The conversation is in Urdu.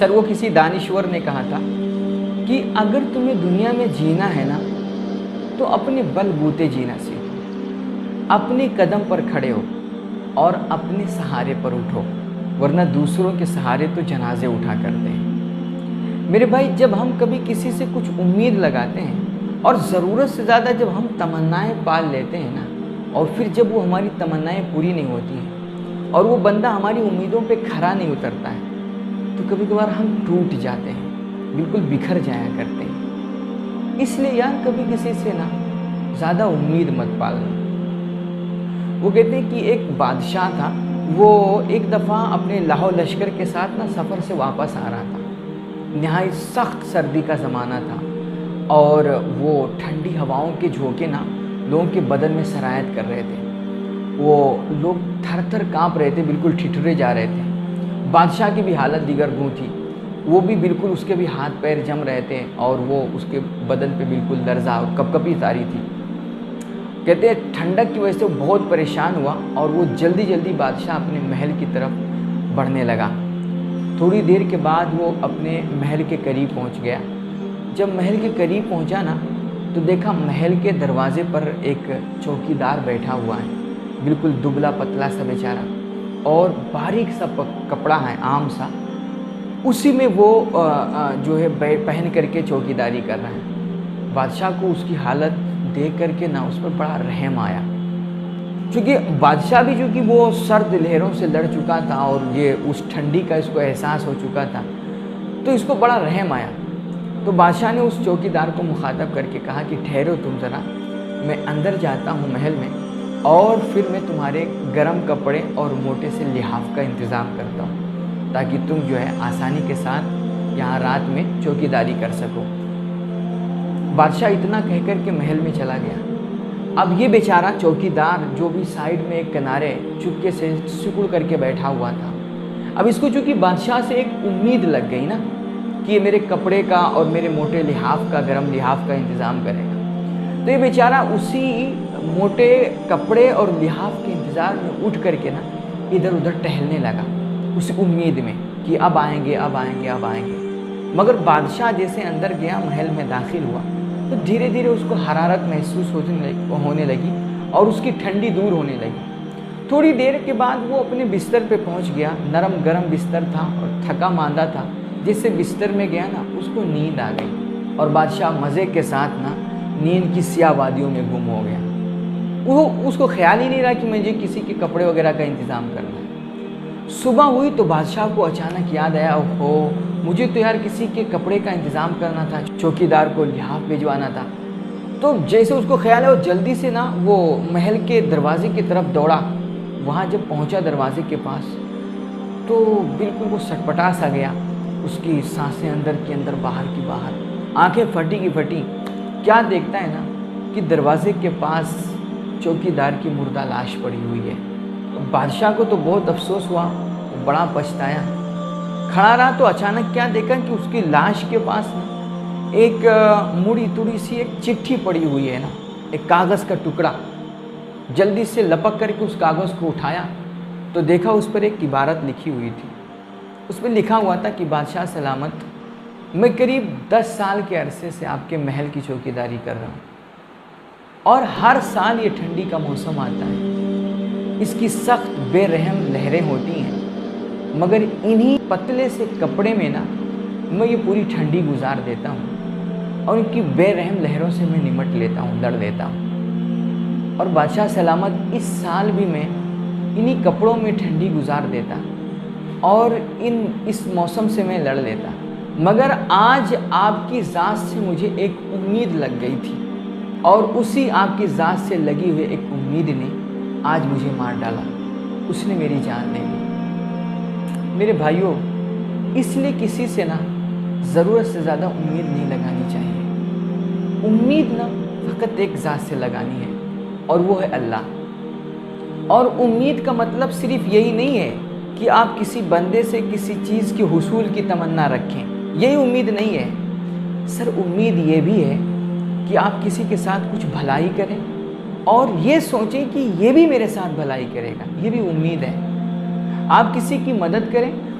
سر وہ کسی دانشور نے کہا تھا کہ اگر تمہیں دنیا میں جینا ہے نا تو اپنے بل بوتے جینا سیکھو، اپنے قدم پر کھڑے ہو اور اپنے سہارے پر اٹھو، ورنہ دوسروں کے سہارے تو جنازے اٹھا کرتے ہیں۔ میرے بھائی، جب ہم کبھی کسی سے کچھ امید لگاتے ہیں اور ضرورت سے زیادہ جب ہم تمنائیں پال لیتے ہیں نا، اور پھر جب وہ ہماری تمنائیں پوری نہیں ہوتی ہیں اور وہ بندہ ہماری امیدوں پہ کھرا نہیں اترتا ہے، تو کبھی کبھار ہم ٹوٹ جاتے ہیں، بالکل بکھر جایا کرتے ہیں۔ اس لیے یار کبھی کسی سے نا زیادہ امید مت پالنا۔ وہ کہتے ہیں کہ ایک بادشاہ تھا، وہ ایک دفعہ اپنے لاہو لشکر کے ساتھ نا سفر سے واپس آ رہا تھا۔ نہایت سخت سردی کا زمانہ تھا اور وہ ٹھنڈی ہواؤں کے جھونکے نا لوگوں کے بدن میں سرایت کر رہے تھے۔ وہ لوگ تھر تھر کانپ رہے تھے، بالکل ٹھٹھرے جا رہے تھے۔ بادشاہ کی بھی حالت دیگر گوں تھی، وہ بھی بالکل اس کے بھی ہاتھ پیر جم رہے تھے اور وہ اس کے بدن پہ بالکل لرزہ اور کپکپی طاری تھی۔ کہتے ہیں ٹھنڈک کی وجہ سے وہ بہت پریشان ہوا اور وہ جلدی جلدی بادشاہ اپنے محل کی طرف بڑھنے لگا۔ تھوڑی دیر کے بعد وہ اپنے محل کے قریب پہنچ گیا۔ جب محل کے قریب پہنچا نا تو دیکھا محل کے دروازے پر ایک چوکیدار بیٹھا ہوا ہے، بالکل دبلا پتلا سا بیچارہ، اور باریک سا کپڑا ہے عام سا، اسی میں وہ جو ہے پہن کر کے چوکیداری کر رہا ہے۔ بادشاہ کو اس کی حالت دیکھ کر کے نا اس پر بڑا رحم آیا، چونکہ بادشاہ بھی چونکہ وہ سرد لہروں سے لڑ چکا تھا اور یہ اس ٹھنڈی کا اس کو احساس ہو چکا تھا، تو اس کو بڑا رحم آیا۔ تو بادشاہ نے اس چوکیدار کو مخاطب کر کے کہا کہ ٹھہرو تم ذرا، میں اندر جاتا ہوں محل میں اور پھر میں تمہارے گرم کپڑے اور موٹے سے لحاف کا انتظام کرتا ہوں تاکہ تم جو ہے آسانی کے ساتھ یہاں رات میں چوکیداری کر سکو۔ بادشاہ اتنا کہہ کر کے محل میں چلا گیا۔ اب یہ بیچارہ چوکیدار جو بھی سائیڈ میں ایک کنارے چپکے سے سکڑ کر کے بیٹھا ہوا تھا، اب اس کو چونکہ بادشاہ سے ایک امید لگ گئی نا کہ یہ میرے کپڑے کا اور میرے موٹے لحاف کا، گرم لحاف کا انتظام کرے گا، تو یہ بیچارہ اسی موٹے کپڑے اور لحاف کے انتظار میں اٹھ کر کے نا ادھر ادھر ٹہلنے لگا، اس امید میں کہ اب آئیں گے اب آئیں گے اب آئیں گے۔ مگر بادشاہ جیسے اندر گیا، محل میں داخل ہوا، تو دھیرے دھیرے اس کو حرارت محسوس ہونے لگی اور اس کی ٹھنڈی دور ہونے لگی۔ تھوڑی دیر کے بعد وہ اپنے بستر پہ پہنچ گیا، نرم گرم بستر تھا اور تھکا ماندہ تھا۔ جیسے بستر میں گیا نا اس کو نیند آ گئی اور بادشاہ مزے کے ساتھ نا نیند کی سیاہ وادیوں میں گم ہو گیا۔ وہ اس کو خیال ہی نہیں رہا کہ مجھے کسی کے کپڑے وغیرہ کا انتظام کرنا ہے۔ صبح ہوئی تو بادشاہ کو اچانک یاد آیا، اوہو مجھے تو یار کسی کے کپڑے کا انتظام کرنا تھا، چوکیدار کو لحاف بھجوانا تھا۔ تو جیسے اس کو خیال ہے وہ جلدی سے نا وہ محل کے دروازے کی طرف دوڑا۔ وہاں جب پہنچا دروازے کے پاس تو بالکل وہ سٹپٹا سا گیا، اس کی سانسیں اندر کی اندر باہر کی باہر، آنکھیں پھٹی کی پھٹی۔ کیا دیکھتا ہے نا کہ دروازے کے پاس چوکیدار کی مردہ لاش پڑی ہوئی ہے۔ بادشاہ کو تو بہت افسوس ہوا، بڑا پچھتایا، کھڑا رہا تو اچانک کیا دیکھا کہ اس کی لاش کے پاس نا ایک مڑی توڑی سی ایک چٹھی پڑی ہوئی ہے نا، ایک کاغذ کا ٹکڑا۔ جلدی سے لپک کر کے اس کاغذ کو اٹھایا تو دیکھا اس پر ایک عبارت لکھی ہوئی تھی۔ اس میں لکھا ہوا تھا کہ بادشاہ سلامت، میں قریب 10 سال کے عرصے سے آپ کے محل کی چوکیداری کر رہا ہوں اور ہر سال یہ ٹھنڈی کا موسم آتا ہے، اس کی سخت بے رحم لہریں ہوتی ہیں، مگر انہی پتلے سے کپڑے میں نا میں یہ پوری ٹھنڈی گزار دیتا ہوں اور ان کی بے رحم لہروں سے میں نمٹ لیتا ہوں، لڑ لیتا ہوں۔ اور بادشاہ سلامت اس سال بھی میں انہی کپڑوں میں ٹھنڈی گزار دیتا اور اس موسم سے میں لڑ لیتا، مگر آج آپ کی ذات سے مجھے ایک امید لگ گئی تھی اور اسی آپ کی ذات سے لگی ہوئی ایک امید نے آج مجھے مار ڈالا، اس نے میری جان لے لی۔ میرے بھائیوں، اس لیے کسی سے نا ضرورت سے زیادہ امید نہیں لگانی چاہیے۔ امید نا فقط ایک ذات سے لگانی ہے اور وہ ہے اللہ۔ اور امید کا مطلب صرف یہی نہیں ہے کہ آپ کسی بندے سے کسی چیز کے حصول کی تمنا رکھیں، یہی امید نہیں ہے۔ سر امید یہ بھی ہے کہ آپ کسی کے ساتھ کچھ بھلائی کریں اور یہ سوچیں کہ یہ بھی میرے ساتھ بھلائی کرے گا، یہ بھی امید ہے۔ آپ کسی کی مدد کریں